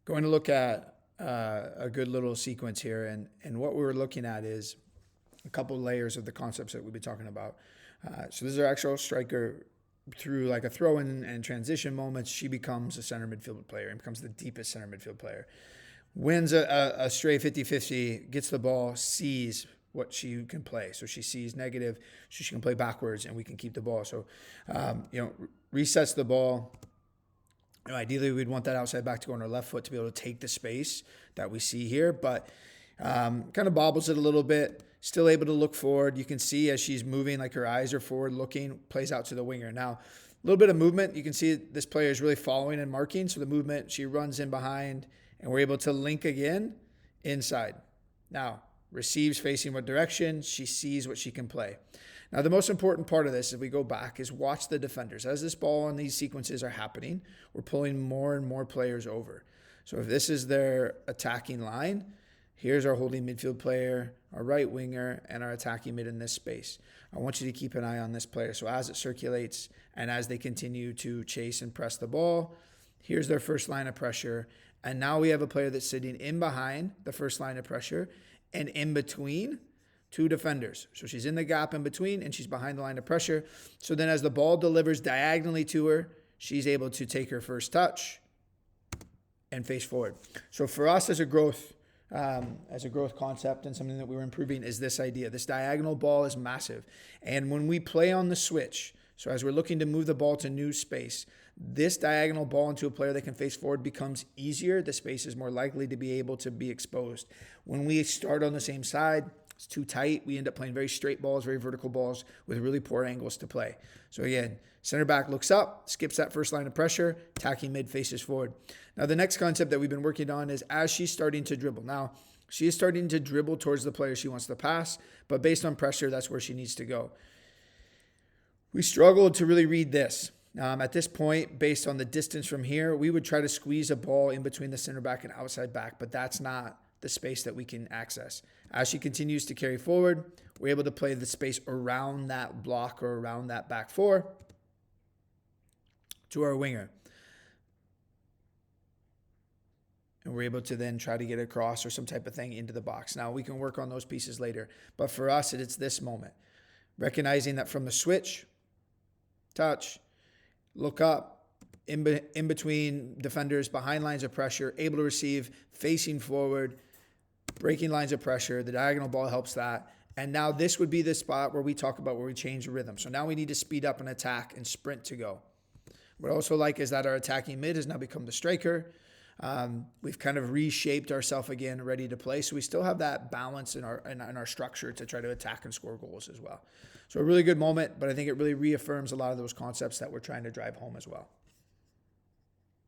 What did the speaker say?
Going to look at a good little sequence here. And what we're looking at is a couple layers of the concepts that we've been talking about. So this is our actual striker. Through like a throw in and transition moments, she becomes a center midfield player and becomes the deepest center midfield player. Wins a stray 50-50, gets the ball, sees what she can play. So she sees negative, so she can play backwards and we can keep the ball. So, resets the ball. Ideally, we'd want that outside back to go on her left foot to be able to take the space that we see here, but kind of bobbles it a little bit. Still able to look forward. You can see as she's moving, like her eyes are forward looking, plays out to the winger. Now, a little bit of movement. You can see this player is really following and marking. So the movement, she runs in behind and we're able to link again inside. Now, receives facing what direction. She sees what she can play. Now, the most important part of this, if we go back, is watch the defenders. As this ball and these sequences are happening, we're pulling more and more players over. So if this is their attacking line, here's our holding midfield player, our right winger, and our attacking mid in this space. I want you to keep an eye on this player. So as it circulates and as they continue to chase and press the ball, here's their first line of pressure. And now we have a player that's sitting in behind the first line of pressure and in between two defenders. So she's in the gap in between and she's behind the line of pressure. So then as the ball delivers diagonally to her, she's able to take her first touch and face forward. So for us as a growth concept and something that we were improving is this idea. This diagonal ball is massive. And when we play on the switch, so as we're looking to move the ball to new space, this diagonal ball into a player that can face forward becomes easier. The space is more likely to be able to be exposed. When we start on the same side, it's too tight. We end up playing very straight balls, very vertical balls with really poor angles to play. So again, center back looks up, skips that first line of pressure, attacking mid faces forward. Now the next concept that we've been working on is as she's starting to dribble. Now she is starting to dribble towards the player she wants to pass, but based on pressure, that's where she needs to go. We struggled to really read this. At this point, based on the distance from here, we would try to squeeze a ball in between the center back and outside back, but that's not the space that we can access. As she continues to carry forward, we're able to play the space around that block or around that back four to our winger. And we're able to then try to get across or some type of thing into the box. Now, we can work on those pieces later. But for us, it's this moment. Recognizing that from the switch, touch, look up, in between defenders, behind lines of pressure, able to receive, facing forward, breaking lines of pressure. The diagonal ball helps that. And now this would be the spot where we talk about where we change the rhythm. So now we need to speed up and attack and sprint to go. What I also like is that our attacking mid has now become the striker. We've kind of reshaped ourselves again, ready to play. So we still have that balance in our structure to try to attack and score goals as well. So a really good moment, but I think it really reaffirms a lot of those concepts that we're trying to drive home as well.